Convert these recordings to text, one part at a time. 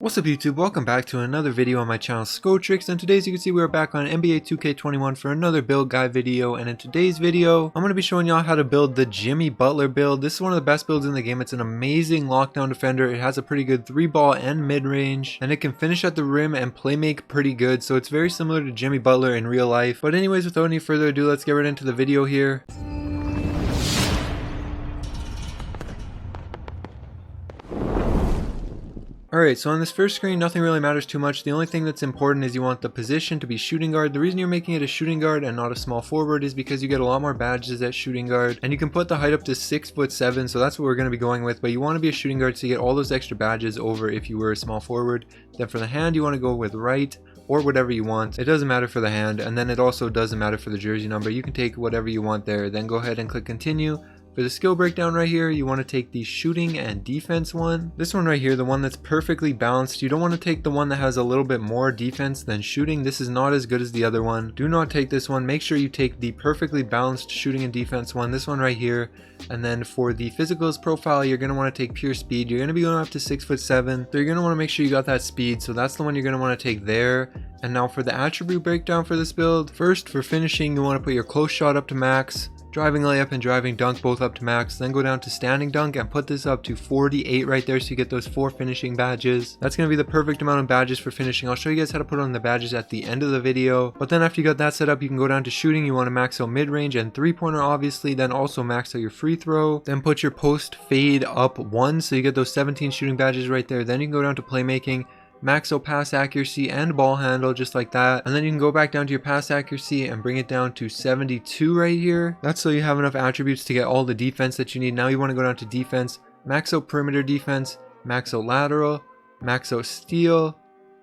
What's up YouTube, welcome back to another video on my channel Skotrix, and today as you can see we are back on NBA 2K21 for another build guide video. And in today's video I'm going to be showing y'all how to build the Jimmy Butler build. This is one of the best builds in the game. It's an amazing lockdown defender. It has a pretty good 3-ball and mid-range, and it can finish at the rim and play make pretty good, so it's very similar to Jimmy Butler in real life. But anyways, without any further ado, let's get right into the video here. Alright, so on this first screen, nothing really matters too much. The only thing that's important is you want the position to be shooting guard. The reason you're making it a shooting guard and not a small forward is because you get a lot more badges at shooting guard, and you can put the height up to 6'7", so that's what we're going to be going with. But you want to be a shooting guard so you get all those extra badges over if you were a small forward. Then for the hand, you want to go with right or whatever you want. It doesn't matter for the hand, and then it also doesn't matter for the jersey number. You can take whatever you want there. Then go ahead and click continue. For the skill breakdown right here, you want to take the shooting and defense one. This one right here, the one that's perfectly balanced. You don't want to take the one that has a little bit more defense than shooting. This is not as good as the other one. Do not take this one. Make sure you take the perfectly balanced shooting and defense one, this one right here. And then for the physicals profile, you're going to want to take pure speed. You're going to be going up to 6'7", so you're going to want to make sure you got that speed, so that's the one you're going to want to take there. And now for the attribute breakdown for this build, first for finishing, you want to put your close shot up to max, driving layup and driving dunk both up to max, then go down to standing dunk and put this up to 48 right there, so you get those 4 finishing badges. That's going to be the perfect amount of badges for finishing. I'll show you guys how to put on the badges at the end of the video. But then after you got that set up, you can go down to shooting. You want to max out mid-range and 3-pointer obviously, then also max out your free throw, then put your post fade up 1, so you get those 17 shooting badges right there. Then you can go down to playmaking, max out pass accuracy and ball handle just like that, and then you can go back down to your pass accuracy and bring it down to 72 right here. That's so you have enough attributes to get all the defense that you need. Now you want to go down to defense, max out perimeter defense, max out lateral, max out steal,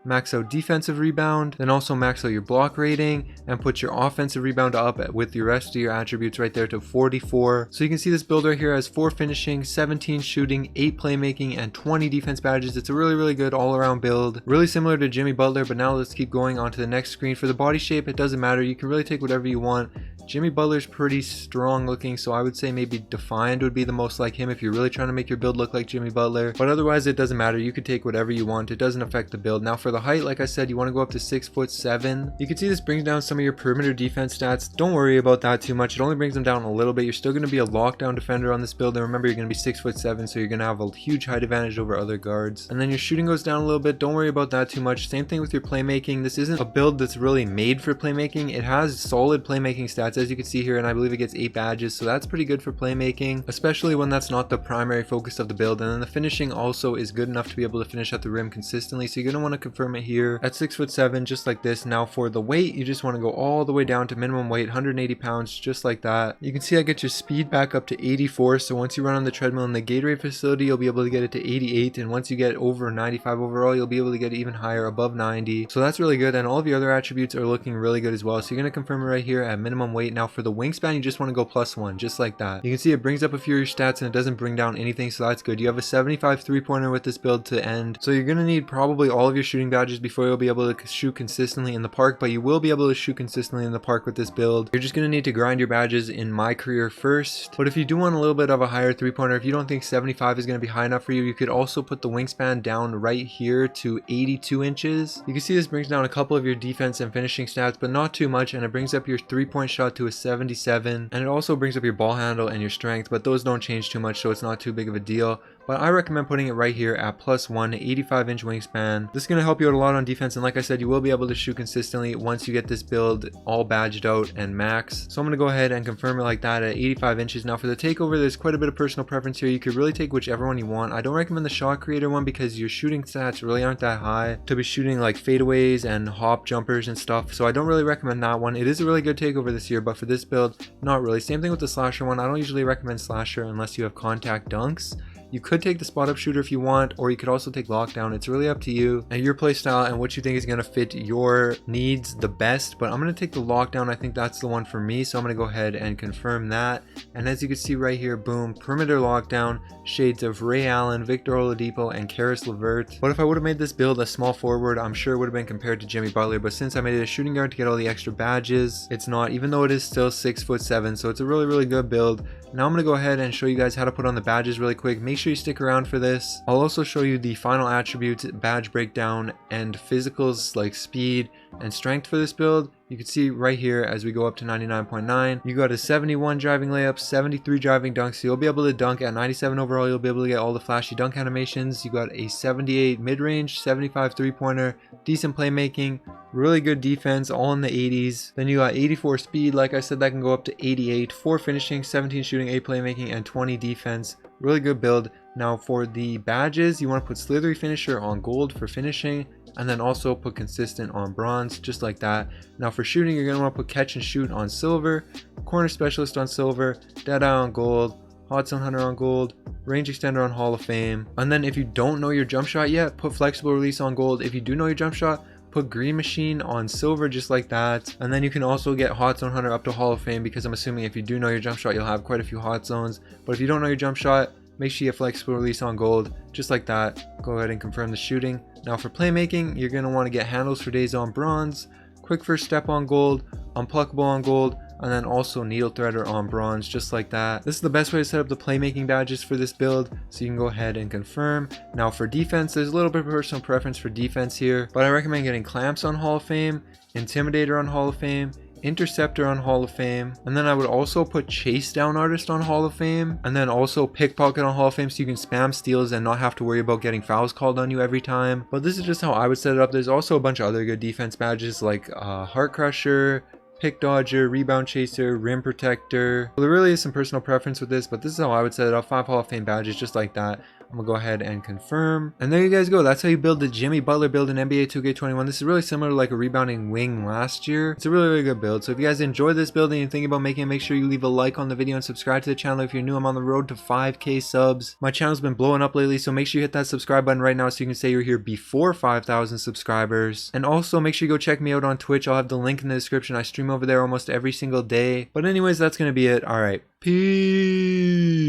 max out defensive rebound, then also max out your block rating and put your offensive rebound up with your rest of your attributes right there to 44. So you can see this build right here has 4 finishing, 17 shooting, 8 playmaking, and 20 defense badges. It's a really good all-around build, really similar to Jimmy Butler. But now let's keep going on to the next screen. For the body shape, it doesn't matter. You can really take whatever you want. Jimmy Butler's pretty strong looking, so I would say maybe defined would be the most like him if you're really trying to make your build look like Jimmy Butler. But otherwise it doesn't matter. You could take whatever you want. It doesn't affect the build. Now for the height, like I said, you want to go up to 6'7". You can see this brings down some of your perimeter defense stats. Don't worry about that too much. It only brings them down a little bit. You're still going to be a lockdown defender on this build, and remember you're going to be 6'7", so you're going to have a huge height advantage over other guards. And then your shooting goes down a little bit. Don't worry about that too much. Same thing with your playmaking. This isn't a build that's really made for playmaking. It has solid playmaking stats, as you can see here, and I believe it gets 8 badges, so that's pretty good for playmaking, especially when that's not the primary focus of the build. And then the finishing also is good enough to be able to finish at the rim consistently, so you're going to want to confirm it here at 6'7", just like this. Now for the weight, you just want to go all the way down to minimum weight, 180 pounds, just like that. You can see I get your speed back up to 84, so once you run on the treadmill in the Gatorade facility, you'll be able to get it to 88, and once you get over 95 overall, you'll be able to get it even higher, above 90. So that's really good, and all of your other attributes are looking really good as well, so you're going to confirm it right here at minimum weight. Now for the wingspan, you just want to go +1, just like that. You can see it brings up a few of your stats and it doesn't bring down anything, so that's good. You have a 75 3-pointer with this build to end, so you're going to need probably all of your shooting badges before you'll be able to shoot consistently in the park, but you will be able to shoot consistently in the park with this build. You're just going to need to grind your badges in my career first, but if you do want a little bit of a higher 3-pointer, if you don't think 75 is going to be high enough for you, you could also put the wingspan down right here to 82 inches. You can see this brings down a couple of your defense and finishing stats, but not too much, and it brings up your 3-point shot to a 77, and it also brings up your ball handle and your strength, but those don't change too much, so it's not too big of a deal. But I recommend putting it right here at +1, 85-inch wingspan. This is going to help you out a lot on defense, and like I said, you will be able to shoot consistently once you get this build all badged out and max. So I'm going to go ahead and confirm it like that at 85 inches. Now for the takeover, there's quite a bit of personal preference here. You could really take whichever one you want. I don't recommend the shot creator one because your shooting stats really aren't that high to be shooting like fadeaways and hop jumpers and stuff, so I don't really recommend that one. It is a really good takeover this year, but for this build, not really. Same thing with the slasher one. I don't usually recommend slasher unless you have contact dunks. You could take the spot up shooter if you want, or you could also take lockdown. It's really up to you and your play style and what you think is going to fit your needs the best, but I'm going to take the lockdown. I think that's the one for me, so I'm going to go ahead and confirm that. And as you can see right here, boom, perimeter lockdown, shades of Ray Allen, Victor Oladipo, and Karis LeVert. But if I would have made this build a small forward, I'm sure it would have been compared to Jimmy Butler, but since I made it a shooting guard to get all the extra badges, it's not, even though it is still 6'7", so it's a really good build. Now I'm going to go ahead and show you guys how to put on the badges really quick. Make make sure you stick around for this. I'll also show you the final attributes, badge breakdown, and physicals like speed and strength for this build. You can see right here as we go up to 99.9, you got a 71 driving layup, 73 driving dunks, so you'll be able to dunk at 97 overall. You'll be able to get all the flashy dunk animations. You got a 78 mid-range, 75 three-pointer, decent playmaking, really good defense, all in the 80s. Then you got 84 speed, like I said, that can go up to 88, 4 finishing, 17 shooting, 8 playmaking, and 20 defense. Really good build. Now for the badges, you want to put slithery finisher on gold for finishing, and then also put consistent on bronze, just like that. Now for shooting, you're going to want to put catch and shoot on silver, corner specialist on silver, dead eye on gold, hot zone hunter on gold, range extender on Hall of Fame. And then if you don't know your jump shot yet, put flexible release on gold. If you do know your jump shot, put green machine on silver, just like that. And then you can also get hot zone hunter up to Hall of Fame, because I'm assuming if you do know your jump shot, you'll have quite a few hot zones. But if you don't know your jump shot, make sure you get flexible release on gold, just like that. Go ahead and confirm the shooting. Now for playmaking, you're going to want to get handles for days on bronze, quick first step on gold, unpluckable on gold, and then also needle threader on bronze, just like that. This is the best way to set up the playmaking badges for this build, so you can go ahead and confirm. Now for defense, there's a little bit of personal preference for defense here, but I recommend getting clamps on Hall of Fame, intimidator on Hall of Fame, interceptor on Hall of Fame, and then I would also put chase down artist on Hall of Fame, and then also pickpocket on Hall of Fame, so you can spam steals and not have to worry about getting fouls called on you every time. But this is just how I would set it up. There's also a bunch of other good defense badges like heart crusher, pick dodger, rebound chaser, rim protector. Well, there really is some personal preference with this, but this is how I would set it up. 5 Hall of Fame badges, just like that. I'm gonna go ahead and confirm, and there you guys go. That's how you build the Jimmy Butler build in NBA 2K21. This is really similar to like a rebounding wing last year. It's a really good build. So if you guys enjoyed this build and you're thinking about making it, make sure you leave a like on the video and subscribe to the channel. If you're new, I'm on the road to 5K subs. My channel's been blowing up lately, so make sure you hit that subscribe button right now so you can say you're here before 5,000 subscribers. And also make sure you go check me out on Twitch. I'll have the link in the description. I stream over there almost every single day. But anyways, that's gonna be it. All right, peace.